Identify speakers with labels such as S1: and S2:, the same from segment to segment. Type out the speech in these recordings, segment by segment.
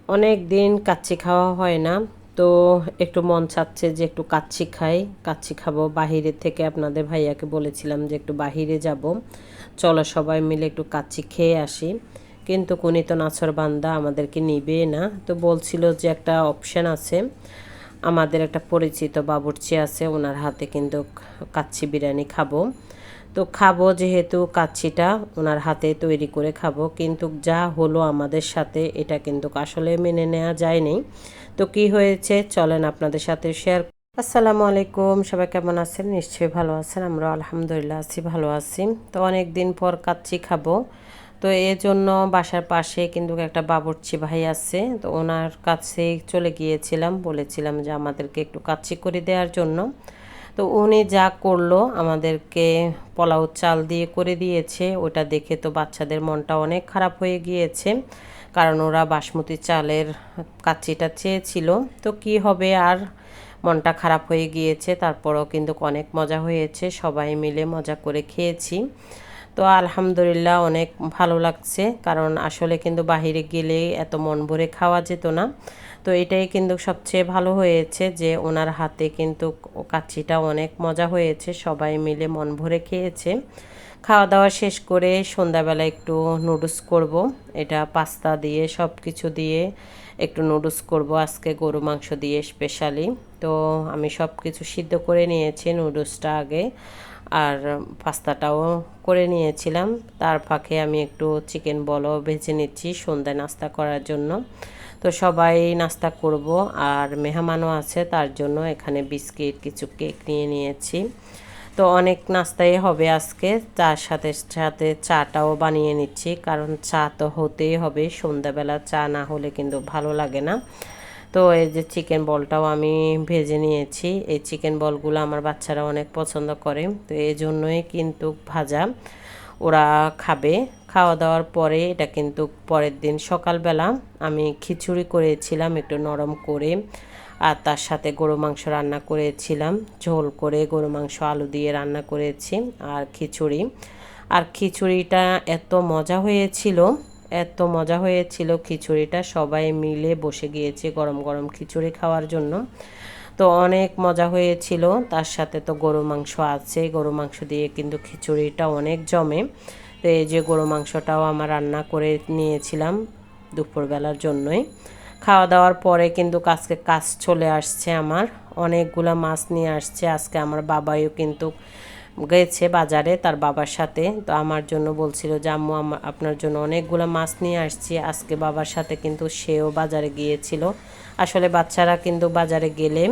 S1: অনেক দিন কাচ্চি খাওয়া হয় না, তো একটু মন চাচ্ছে যে একটু কাচ্চি খাই। কাচ্চি খাবো বাহিরে থেকে। আপনাদের ভাইয়াকে বলেছিলাম যে একটু বাহিরে যাব, চলো সবাই মিলে একটু কাচ্চি খেয়ে আসি। কিন্তু উনি তো নাছোড়বান্দা, আমাদেরকে নিবে না। তো বলছিল যে একটা অপশান আছে, আমাদের একটা পরিচিত বাবুর্চি আছে, ওনার হাতে কিন্তু কাচ্চি বিরিয়ানি খাবো। তো খাবো যেহেতু কাচ্চিটা ওনার হাতে তৈরি করে খাবো, কিন্তু যা হলো আমাদের সাথে এটা কিন্তু আসলে মেনে নেওয়া যায়নি। তো কি হয়েছে চলেন আপনাদের সাথে শেয়ার। আসসালামু আলাইকুম, সবাই কেমন আছেন? নিশ্চয়ই ভালো আছেন। আমরা আলহামদুলিল্লাহ আছি, ভালো আছি। তো অনেক দিন পর কাচ্চি খাবো, তো এর জন্য বাসার পাশে কিন্তু একটা বাবুর্চি ভাই আছে, তো ওনার কাছে চলে গিয়েছিলাম, বলেছিলাম যে আমাদেরকে একটু কাচ্চি করে দেওয়ার জন্য। তো উনি যা করলো, আমাদেরকে পোলাও চাল দিয়ে করে দিয়েছে। ওটা দেখে তো বাচ্চাদের মনটা অনেক খারাপ হয়ে গিয়েছে, কারণ ওরা বাসমতি চালের কাচ্চিটা চেয়েছিল। তো কি হবে আর, মনটা খারাপ হয়ে গিয়েছে। তারপরও কিন্তু অনেক মজা হয়েছে, সবাই মিলে মজা করে খেয়েছি। তো আলহামদুলিল্লাহ অনেক ভালো লাগছে, কারণ আসলে কিন্তু বাহিরে গেলে এত মন ভরে খাওয়া যেত না। তো এটাই কিন্তু সবচেয়ে ভালো হয়েছে যে ওনার হাতে কিন্তু কাচ্চিটা অনেক মজা হয়েছে, সবাই মিলে মন ভরে খেয়েছে। খাওয়া দাওয়া শেষ করে সন্ধ্যাবেলা একটু নুডলস করব। এটা পাস্তা দিয়ে সব কিছু দিয়ে একটু নুডলস করব আজকে, গরু মাংস দিয়ে স্পেশালি। তো আমি সব কিছু সিদ্ধ করে নিয়েছি, নুডলসটা আগে আর পাস্তাটাও করে নিয়েছিলাম। তার ফাঁকে আমি একটু চিকেন বলও ভেজে নিচ্ছি সন্ধ্যায় নাস্তা করার জন্য। তো সবাই নাস্তা করব, আর মেহমানও আছে, তার জন্য এখানে বিস্কিট কিছু কেক নিয়ে নিয়েছি। তো অনেক নাস্তাই হবে আজকে, তার সাথে সাথে চাটাও বানিয়ে নিচ্ছি, কারণ চা তো হতেই হবে, সন্ধ্যাবেলা চা না হলে কিন্তু ভালো লাগে না। তো এই যে চিকেন বলটাও আমি ভেজে নিয়েছি। এই চিকেন বলগুলো আমার বাচ্চারা অনেক পছন্দ করে, তো এই জন্যই কিন্তু ভাজা ওরা খাবে। খাওয়া দাওয়ার পরে এটা কিন্তু পরের দিন সকালবেলা আমি খিচুড়ি করেছিলাম একটু নরম করে, আর তার সাথে গরু মাংস রান্না করেছিলাম, ঝোল করে গরু মাংস আলু দিয়ে রান্না করেছি, আর খিচুড়ি। আর খিচুড়িটা এত মজা হয়েছিল, এত মজা হয়েছিল খিচুড়িটা, সবাই মিলে বসে গিয়েছে গরম গরম খিচুড়ি খাওয়ার জন্য। তো অনেক মজা হয়েছিল। তার সাথে তো গরু মাংস আছে, গরু মাংস দিয়ে কিন্তু খিচুড়িটা অনেক জমে। তো এই যে গরু মাংসটাও আমার রান্না করে নিয়েছিলাম দুপুরবেলার জন্যই। খাওয়া দাওয়ার পরে কিন্তু আজকে কাজ চলে আসছে আমার, অনেকগুলা মাছ নিয়ে আসছে আজকে। আমার বাবাইও কিন্তু গেছে বাজারে তার বাবার সাথে, তো আমার জন্য বলছিল যে আম্মু আপনার জন্য অনেকগুলো মাছ নিয়ে আসছি আজকে। বাবার সাথে কিন্তু সেও বাজারে গিয়েছিল। আসলে বাচ্চারা কিন্তু বাজারে গেলে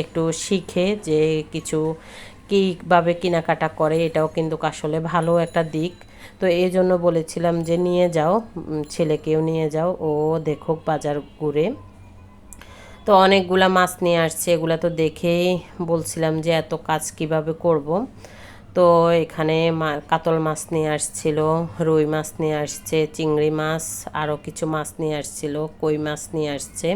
S1: একটু শিখে যে কিছু কীভাবে কেনাকাটা করে, এটাও কিন্তু আসলে ভালো একটা দিক। তো এই জন্য বলেছিলাম যে নিয়ে যাও, ছেলেকেও নিয়ে যাও, ও দেখুক বাজার ঘুরে। তো অনেকগুলা মাছ নিয়ে আসছে, এগুলা তো দেখেই বলছিলাম যে এত কাজ কিভাবে করব। তো এখানে কাতল মাছ নিয়ে আসছিল, রুই মাছ নিয়ে আসছে, চিংড়ি মাছ, আরও কিছু মাছ নিয়ে আসছিল, কই মাছ নিয়ে আসছে,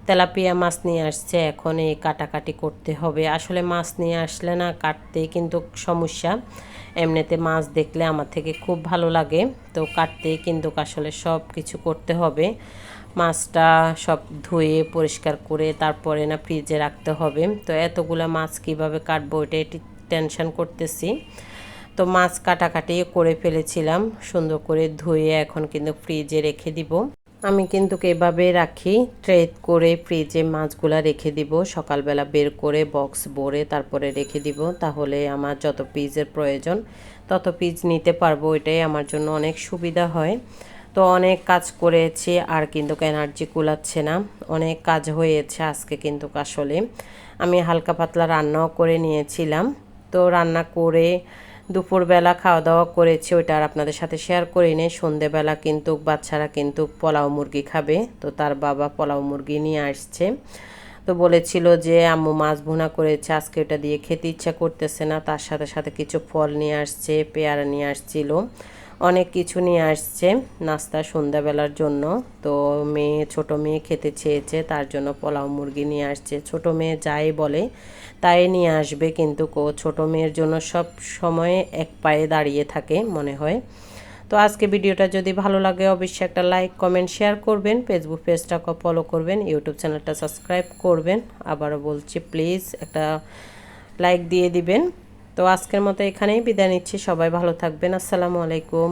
S1: তেলাপিয়া মাছ নিয়ে আসছে। এখন এই কাটাকাটি করতে হবে। আসলে মাছ নিয়ে আসলে না কাটতেই কিন্তু সমস্যা। এমনিতে মাছ দেখলে আমার থেকে খুব ভালো লাগে, তো কাটতেই কিন্তু আসলে সব কিছু করতে হবে। মাছটা সব ধুয়ে পরিষ্কার করে তারপরে না ফ্রিজে রাখতে হবে। তো এতগুলা মাছ কিভাবে কাটবো এটাই টেনশন করতেছি। তো মাছ কাটাকাটি করে ফেলেছিলাম, সুন্দর করে ধুয়ে এখন কিন্তু ফ্রিজে রেখে দিব। আমি কিন্তু এভাবে রাখি, ট্রে করে ফ্রিজে মাছগুলা রেখে দিব, সকালবেলা বের করে বক্স ভরে তারপরে রেখে দিব। তাহলে আমার যত পিসের প্রয়োজন তত পিস নিতে পারবো, এটাই আমার জন্য অনেক সুবিধা হয়। তো অনেক কাজ করেছি আর কিন্তু এনার্জি কুলাচ্ছে না, অনেক কাজ হয়েছে আজকে কিন্তু আসলে। আমি হালকা পাতলা রান্নাও করে নিয়েছিলাম। তো রান্না করে দুপুরবেলা খাওয়া দাওয়া করেছি, ওইটা আর আপনাদের সাথে শেয়ার করি নি। সন্ধেবেলা কিন্তু বাচ্চারা কিন্তু পোলাও মুরগি খাবে, তো তার বাবা পোলাও মুরগি নিয়ে আসছে। তো বলেছিল যে আম্মু মাছ ভুনা করেছে আজকে, ওটা দিয়ে খেতে ইচ্ছা করতেছে না। তার সাথে সাথে কিছু ফল নিয়ে আসছে, পেয়ারা নিয়ে আসছিল, অনেক কিছু নিয়ে আসছে নাস্তা সন্ধ্যাবেলার জন্য। তো ছোট মেয়ে খেতে চেয়েছে, তার জন্য পোলাও মুরগি নিয়ে আসছে। ছোট মেয়ে যাই বলে তাই নিয়ে আসবে, কিন্তু ছোট মেয়ের জন্য সব সময় এক পায়ে দাঁড়িয়ে থাকে মনে হয়। তো আজকে ভিডিওটা যদি ভালো লাগে অবশ্যই একটা লাইক কমেন্ট শেয়ার করবেন, ফেসবুক পেজটাকে ফলো করবেন, ইউটিউব চ্যানেলটা সাবস্ক্রাইব করবেন। আবারও বলছি প্লিজ একটা লাইক দিয়ে দিবেন। তো আজকের মতো এখানেই বিদায় নিচ্ছি, সবাই ভালো থাকবেন। আসসালামু আলাইকুম।